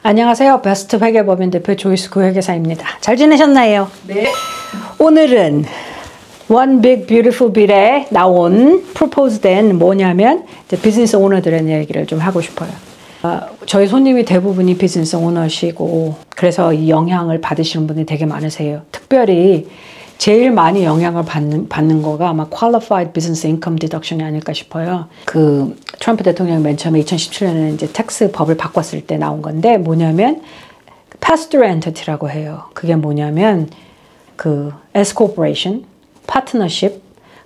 안녕하세요. 베스트 회계법인 대표 조이스 구회계사입니다. 잘 지내셨나요? 네. 오늘은 One Big Beautiful Bill에 나온 프로포즈된 뭐냐면 이제 비즈니스 오너들의 얘기를 좀 하고 싶어요. 저희 손님이 대부분이 비즈니스 오너시고 그래서 이 영향을 받으시는 분이 되게 많으세요. 특별히 제일 많이 영향을 받는 거가 아마 Qualified Business Income Deduction이 아닐까 싶어요. 그 트럼프 대통령이 맨 처음에 2017년에 이제 텍스 법을 바꿨을 때 나온 건데 뭐냐면 Pass-through Entity라고 해요. 그게 뭐냐면 그 S Corporation, Partnership,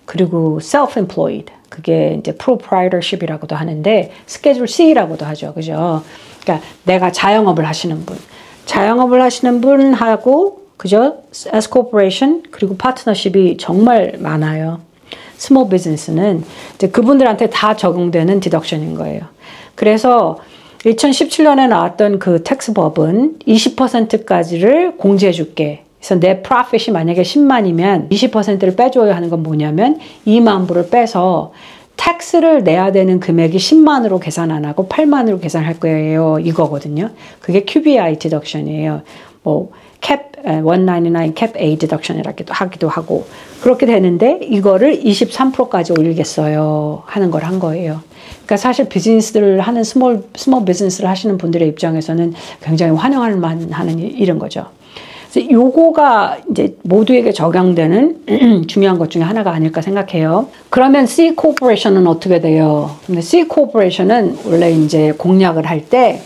그리고 Self-employed. 그게 이제 Proprietorship이라고도 하는데 스케줄 C라고도 하죠. 그죠? 그러니까 내가 자영업을 하시는 분. 자영업을 하시는 분하고 그죠? S Corporation 그리고 파트너십이 정말 많아요. 스몰 비즈니스는 이제 그분들한테 다 적용되는 디덕션인 거예요. 그래서 2017년에 나왔던 그 텍스법은 20%까지를 공제해 줄게. 그래서 내 프로핏이 만약에 10만이면 20%를 빼줘야 하는 건 뭐냐면 2만 불을 빼서 텍스를 내야 되는 금액이 10만으로 계산 안 하고 8만으로 계산할 거예요. 이거거든요. 그게 QBI 디덕션이에요. 뭐 캡 199 캡 A 디덕션이라기도 하기도 하고 그렇게 되는데 이거를 23%까지 올리겠어요 하는 걸 한 거예요. 그러니까 사실 비즈니스를 하는 스몰 비즈니스를 하시는 분들의 입장에서는 굉장히 환영할 만하는 일인 거죠. 그래서 요거가 이제 모두에게 적용되는 중요한 것 중에 하나가 아닐까 생각해요. 그러면 C 코퍼레이션은 어떻게 돼요? 근데 C 코퍼레이션은 원래 이제 공략을 할 때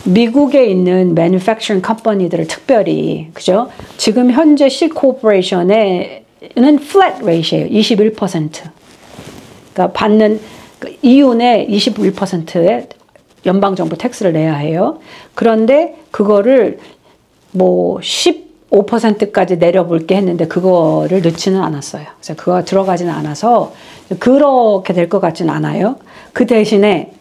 미국에 있는 manufacturing 컴퍼니들을 특별히 그죠? 지금 현재 C 코퍼레이션에는 flat rate예요. 21%. 그러니까 받는 그 이윤의 21%의 연방 정부 텍스를 내야 해요. 그런데 그거를 뭐 15%까지 내려볼게 했는데 그거를 넣지는 않았어요. 그래서 그거 들어가지는 않아서 그렇게 될 것 같지는 않아요. 그 대신에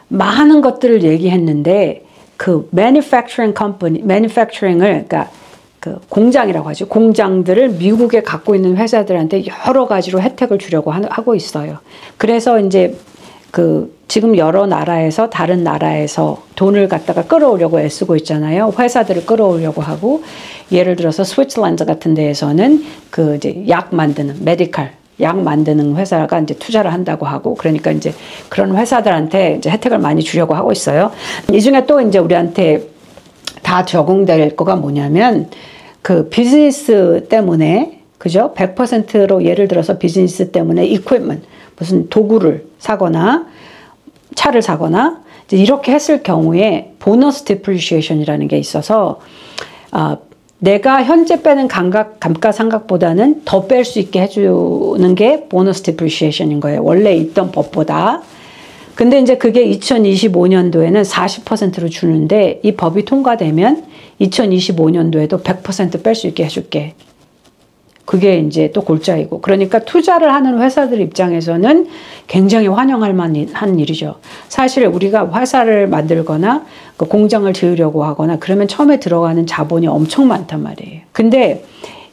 많은 것들을 얘기했는데 그 manufacturing을 그러니까 그 공장이라고 하죠. 공장들을 미국에 갖고 있는 회사들한테 여러 가지로 혜택을 주려고 하고 있어요. 그래서 이제 그 지금 여러 나라에서 다른 나라에서 돈을 갖다가 끌어오려고 애쓰고 있잖아요. 회사들을 끌어오려고 하고 예를 들어서 스위tzerland 같은 데에서는 그 이제 약 만드는 메디칼 약 만드는 회사가 이제 투자를 한다고 하고 그러니까 이제 그런 회사들한테 이제 혜택을 많이 주려고 하고 있어요. 이 중에 또 이제 우리한테 다 적용될 거가 뭐냐면 그 비즈니스 때문에 그죠? 100%로 예를 들어서 비즈니스 때문에 equipment 무슨 도구를 사거나 차를 사거나 이제 이렇게 했을 경우에 보너스 디프리시에이션이라는 게 있어서 내가 현재 빼는 감가상각보다는 더 뺄 수 있게 해주는 게 보너스 디프리시에이션인 거예요. 원래 있던 법보다. 근데 이제 그게 2025년도에는 40%로 주는데 이 법이 통과되면 2025년도에도 100% 뺄 수 있게 해줄게. 그게 이제 또 골자이고. 그러니까 투자를 하는 회사들 입장에서는 굉장히 환영할 만한 일이죠. 사실 우리가 회사를 만들거나 그 공장을 지으려고 하거나 그러면 처음에 들어가는 자본이 엄청 많단 말이에요. 근데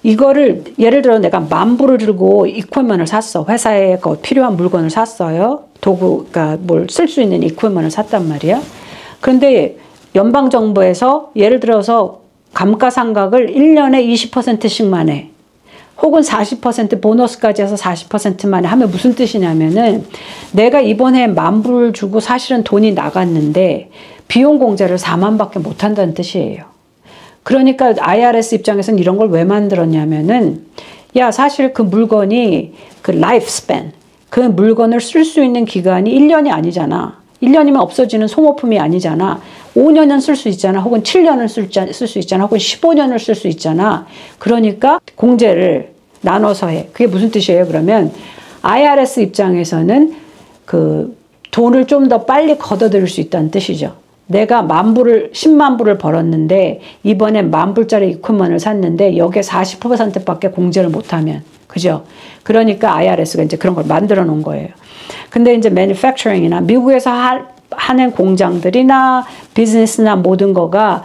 이거를 예를 들어 내가 10,000불을 들고 이퀄먼을 샀어. 회사에 필요한 물건을 샀어요. 도구, 그러니까 뭘 쓸 수 있는 이퀄먼을 샀단 말이야. 그런데 연방정부에서 예를 들어서 감가상각을 1년에 20%씩만 해. 혹은 40% 보너스까지 해서 40%만 하면 무슨 뜻이냐면은 내가 이번에 10,000불을 주고 사실은 돈이 나갔는데 비용 공제를 40,000밖에 못 한다는 뜻이에요. 그러니까 IRS 입장에서는 이런 걸 왜 만들었냐면은 야 사실 그 물건이 그 라이프 스팬 그 물건을 쓸 수 있는 기간이 1년이 아니잖아. 1년이면 없어지는 소모품이 아니잖아. 5년은 쓸 수 있잖아. 혹은 7년을 쓸 수 있잖아. 혹은 15년을 쓸 수 있잖아. 그러니까 공제를 나눠서 해. 그게 무슨 뜻이에요? 그러면 IRS 입장에서는 그 돈을 좀 더 빨리 걷어들일 수 있다는 뜻이죠. 내가 10,000 불을 벌었는데 이번에 10,000불짜리 이퀄먼을 샀는데 여기에 40%밖에 공제를 못하면 그죠? 그러니까 IRS가 이제 그런 걸 만들어 놓은 거예요. 근데 이제 manufacturing이나 미국에서 하는 공장들이나 비즈니스나 모든 거가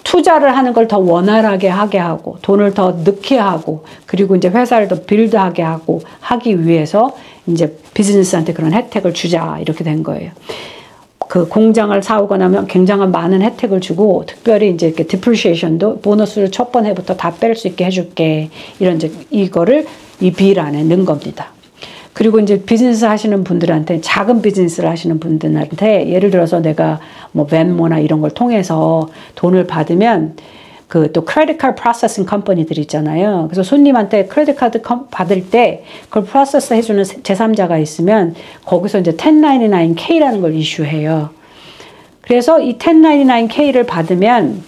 투자를 하는 걸 더 원활하게 하게 하고 돈을 더 넣게 하고 그리고 이제 회사를 더 빌드하게 하기 위해서 이제 비즈니스한테 그런 혜택을 주자 이렇게 된 거예요. 그 공장을 사오거나 하면 굉장한 많은 혜택을 주고 특별히 이제 이렇게 디프리시에이션도 보너스를 첫 번 해부터 다 뺄 수 있게 해줄게. 이런 이제 이거를 이 빌 안에 넣은 겁니다. 그리고 이제 비즈니스 하시는 분들한테 작은 비즈니스를 하시는 분들한테 예를 들어서 내가 뭐 벤모나 이런 걸 통해서 돈을 받으면 그 또 크레딧 카드 프로세싱 컴퍼니들 있잖아요. 그래서 손님한테 크레딧 카드 받을 때 그걸 프로세스 해주는 제3자가 있으면 거기서 이제 1099K라는 걸 이슈해요. 그래서 이 1099K를 받으면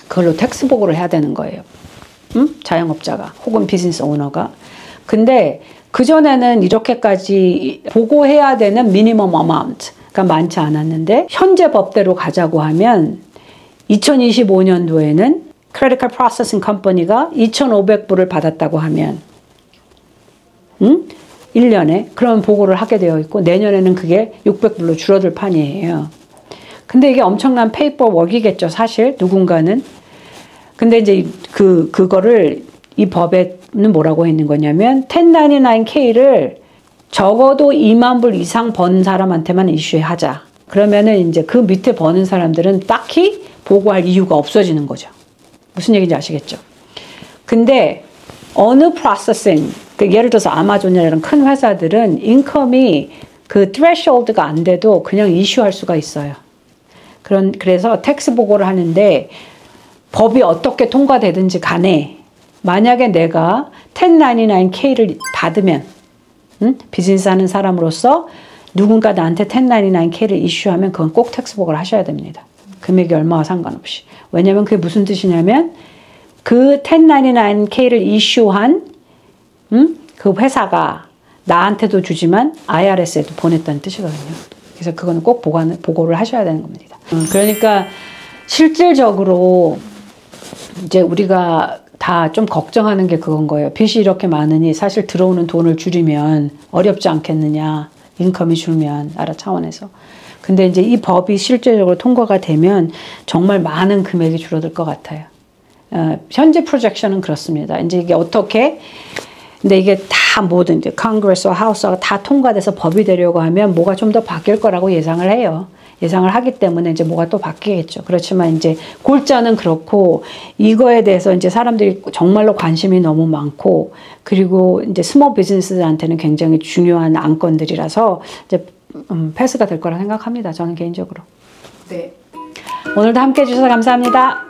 그걸로 텍스 보고를 해야 되는 거예요. 자영업자가 혹은 비즈니스 오너가. 근데 그전에는 이렇게까지 보고해야 되는 미니멈 어마운트가 많지 않았는데 현재 법대로 가자고 하면 2025년도에는 크레딧 카드 프로세싱 컴퍼니가 2,500불을 받았다고 하면 1년에 그런 보고를 하게 되어 있고 내년에는 그게 600불로 줄어들 판이에요. 근데 이게 엄청난 페이퍼 웍이겠죠, 사실 누군가는. 근데 이제 그거를 이 법에는 뭐라고 했는 거냐면 1099K를 적어도 2만 불 이상 번 사람한테만 이슈하자. 그러면은 이제 그 밑에 버는 사람들은 딱히 보고할 이유가 없어지는 거죠. 무슨 얘기인지 아시겠죠? 근데 어느 프로세싱, 예를 들어서 아마존이나 이런 큰 회사들은 인컴이 그 threshold가 안 돼도 그냥 이슈할 수가 있어요. 그래서 텍스 보고를 하는데 법이 어떻게 통과되든지 간에 만약에 내가 1099K를 받으면 비즈니스 하는 사람으로서 누군가 나한테 1099K를 이슈하면 그건 꼭 텍스 보고를 하셔야 됩니다. 금액이 얼마와 상관없이. 왜냐면 그게 무슨 뜻이냐면 그 1099K를 이슈한 그 회사가 나한테도 주지만 IRS에도 보냈다는 뜻이거든요. 그래서 그거는 꼭 보고를 하셔야 되는 겁니다. 그러니까 실질적으로 이제 우리가 다 좀 걱정하는 게 그건 거예요. 빚이 이렇게 많으니 사실 들어오는 돈을 줄이면 어렵지 않겠느냐. 인컴이 줄면 나라 차원에서. 근데 이제 이 법이 실제적으로 통과가 되면 정말 많은 금액이 줄어들 것 같아요. 현재 프로젝션은 그렇습니다. 이제 이게 어떻게, 근데 이게 다 모든 이제 컨그레스와 하우스가 다 통과돼서 법이 되려고 하면 뭐가 좀 더 바뀔 거라고 예상을 해요. 예상을 하기 때문에 이제 뭐가 또 바뀌겠죠. 그렇지만 이제 골자는 그렇고 이거에 대해서 이제 사람들이 정말로 관심이 너무 많고 그리고 이제 스몰 비즈니스들한테는 굉장히 중요한 안건들이라서 이제 패스가 될 거라 생각합니다. 저는 개인적으로. 네. 오늘도 함께 해주셔서 감사합니다.